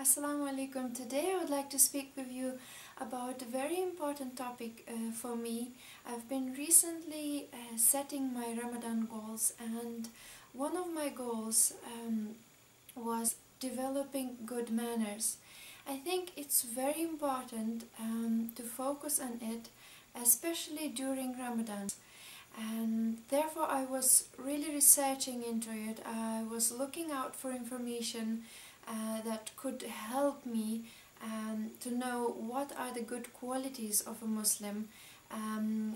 Assalamu alaikum. Today I would like to speak with you about a very important topic for me. I've been recently setting my Ramadan goals, and one of my goals was developing good manners. I think it's very important to focus on it, especially during Ramadan. And therefore I was really researching into it. I was looking out for information that could help me to know what are the good qualities of a Muslim,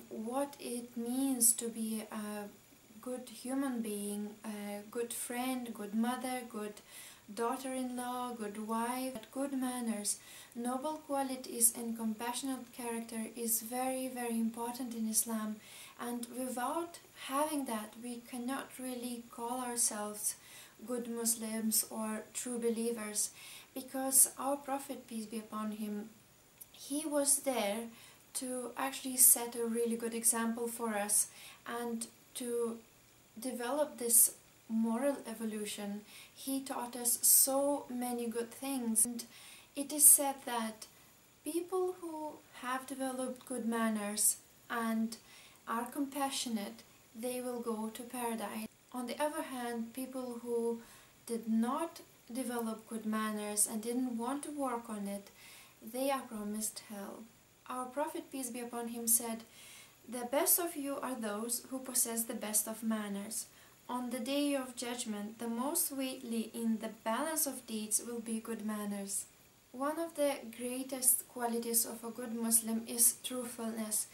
what it means to be a good human being, a good friend, good mother, good daughter-in-law, good wife. Good manners, noble qualities and compassionate character is very, very important in Islam, and without having that we cannot really call ourselves good Muslims or true believers, because our Prophet, peace be upon him, he was there to actually set a really good example for us and to develop this moral evolution. He taught us so many good things, and it is said that people who have developed good manners and are compassionate, they will go to paradise. On the other hand, people who did not develop good manners and didn't want to work on it, they are promised hell. Our Prophet, peace be upon him, said, "The best of you are those who possess the best of manners. On the day of judgment, the most weighty in the balance of deeds will be good manners." One of the greatest qualities of a good Muslim is truthfulness,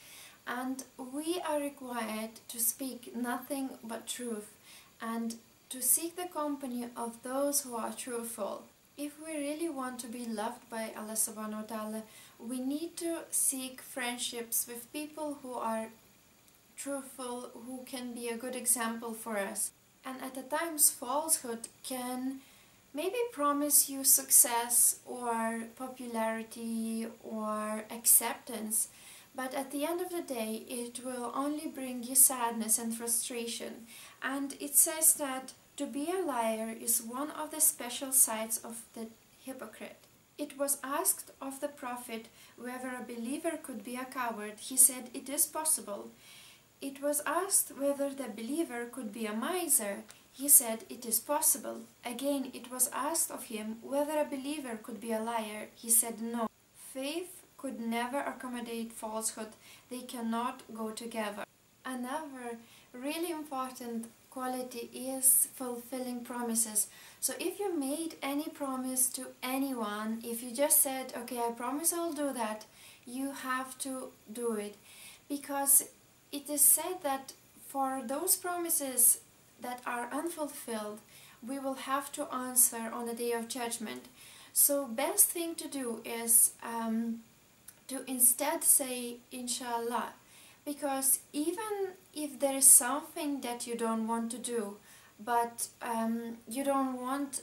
and we are required to speak nothing but truth and to seek the company of those who are truthful. If we really want to be loved by Allah subhanahu wa ta'ala, we need to seek friendships with people who are truthful, who can be a good example for us. And at times falsehood can maybe promise you success or popularity or acceptance, but at the end of the day it will only bring you sadness and frustration. And it says that to be a liar is one of the special sides of the hypocrite. It was asked of the Prophet whether a believer could be a coward. He said it is possible. It was asked whether the believer could be a miser. He said it is possible. Again, it was asked of him whether a believer could be a liar. He said no. Faith could never accommodate falsehood. They cannot go together. Another really important quality is fulfilling promises. So if you made any promise to anyone, if you just said, okay, I promise I'll do that, you have to do it. Because it is said that for those promises that are unfulfilled, we will have to answer on the day of judgment. So best thing to do is to instead say inshallah, because even if there is something that you don't want to do, but you don't want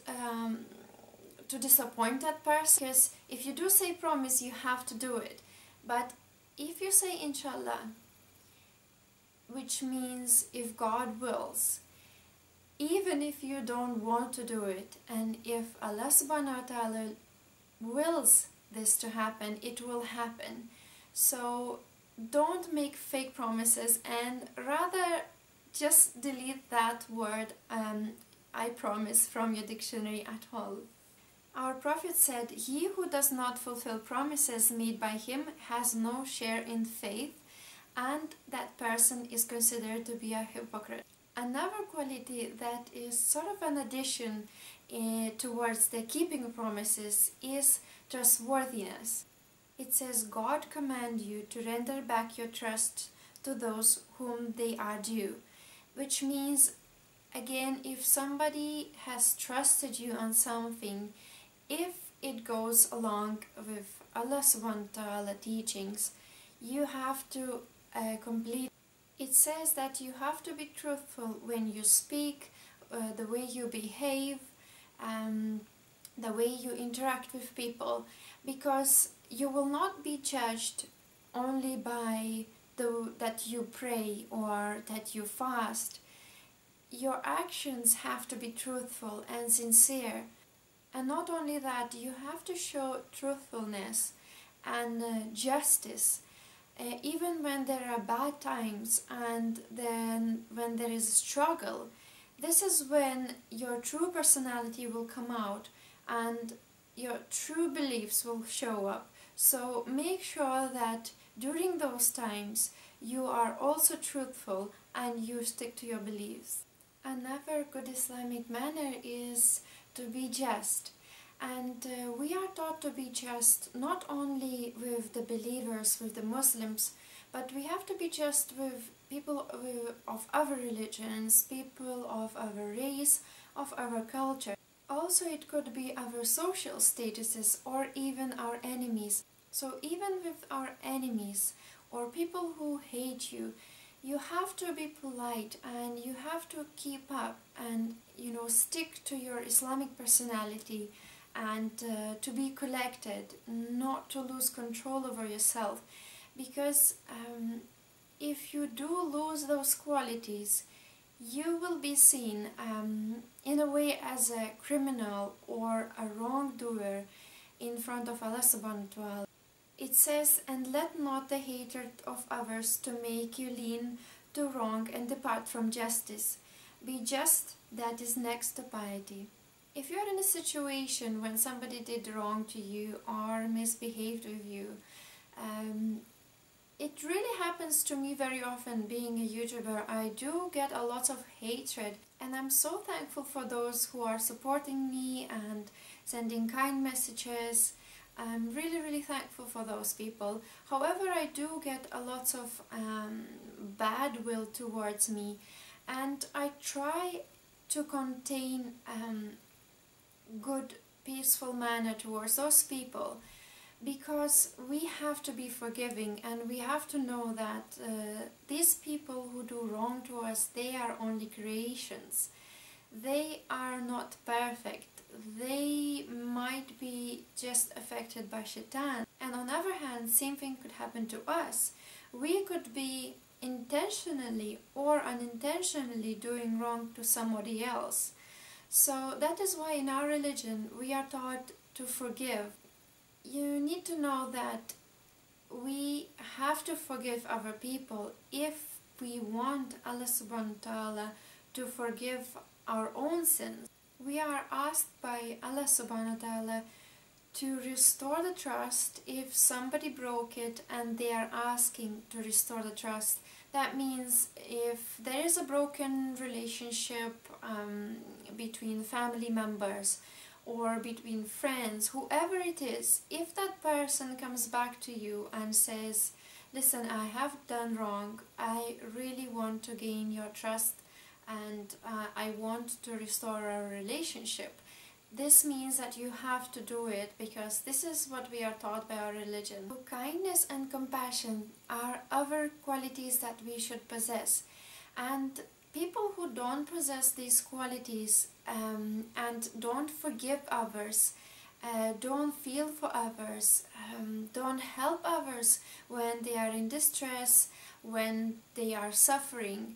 to disappoint that person, because if you do say promise, you have to do it. But if you say inshallah, which means if God wills, even if you don't want to do it, and if Allah subhanahu wa ta'ala wills this to happen, it will happen. So don't make fake promises, and rather just delete that word I promise from your dictionary at all. Our Prophet said, "He who does not fulfill promises made by him has no share in faith, and that person is considered to be a hypocrite." Another quality that is sort of an addition towards the keeping of promises is trustworthiness. It says, "God command you to render back your trust to those whom they are due," which means, again, if somebody has trusted you on something, if it goes along with Allah subhanahu wa ta'ala teachings, you have to complete. It says that you have to be truthful when you speak, the way you behave, the way you interact with people, because you will not be judged only by that you pray or that you fast. Your actions have to be truthful and sincere. And not only that, you have to show truthfulness and justice, even when there are bad times and then when there is a struggle. This is when your true personality will come out and your true beliefs will show up. So make sure that during those times you are also truthful and you stick to your beliefs. Another good Islamic manner is to be just. And we are taught to be just not only with the believers, with the Muslims, but we have to be just with people of other religions, people of our race, of our culture. Also, it could be our social statuses or even our enemies. So even with our enemies or people who hate you, you have to be polite and you have to keep up and, stick to your Islamic personality and to be collected, not to lose control over yourself. Because if you do lose those qualities, you will be seen in a way as a criminal or a wrongdoer in front of Allah subhanahu wa ta'ala. It says, "And let not the hatred of others to make you lean to wrong and depart from justice. Be just, that is next to piety." If you're in a situation when somebody did wrong to you or misbehaved with you, it really happens to me very often. Being a YouTuber, I do get a lot of hatred, and I'm so thankful for those who are supporting me and sending kind messages. I'm really thankful for those people. However, I do get a lot of bad will towards me, and I try to contain good, peaceful manner towards those people, because we have to be forgiving and we have to know that these people who do wrong to us, they are only creations. They are not perfect. They might be just affected by shaitan. And on the other hand, same thing could happen to us. We could be intentionally or unintentionally doing wrong to somebody else. So that is why in our religion we are taught to forgive. You need to know that we have to forgive other people if we want Allah subhanahu wa ta'ala to forgive our own sins. We are asked by Allah subhanahu wa ta'ala to restore the trust if somebody broke it and they are asking to restore the trust. That means if there is a broken relationship between family members or between friends, whoever it is, if that person comes back to you and says, "Listen, I have done wrong, I really want to gain your trust and I want to restore our relationship," this means that you have to do it, because this is what we are taught by our religion. So kindness and compassion are other qualities that we should possess. And people who don't possess these qualities and don't forgive others, don't feel for others, don't help others when they are in distress, when they are suffering,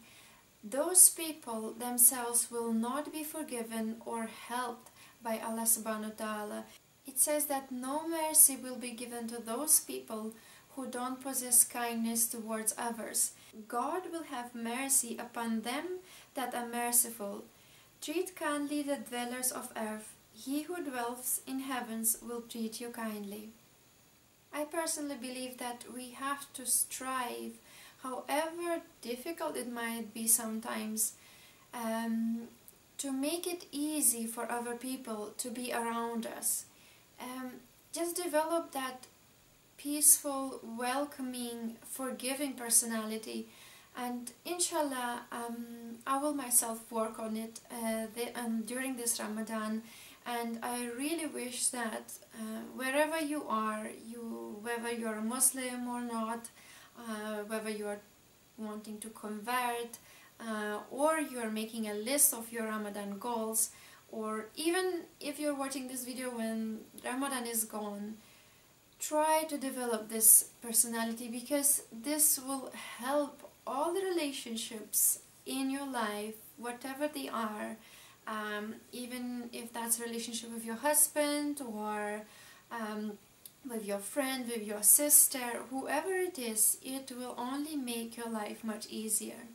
those people themselves will not be forgiven or helped by Allah subhanahu wa ta'ala. It says that no mercy will be given to those people who don't possess kindness towards others. God will have mercy upon them that are merciful. Treat kindly the dwellers of earth. He who dwells in heavens will treat you kindly. I personally believe that we have to strive, however difficult it might be sometimes, to make it easy for other people to be around us. Just develop that peaceful, welcoming, forgiving personality, and inshallah I will myself work on it during this Ramadan. And I really wish that wherever you are, whether you're a Muslim or not, whether you're wanting to convert, or you're making a list of your Ramadan goals, or even if you're watching this video when Ramadan is gone, try to develop this personality, because this will help all the relationships in your life, whatever they are, even if that's a relationship with your husband or with your friend, with your sister, whoever it is, it will only make your life much easier.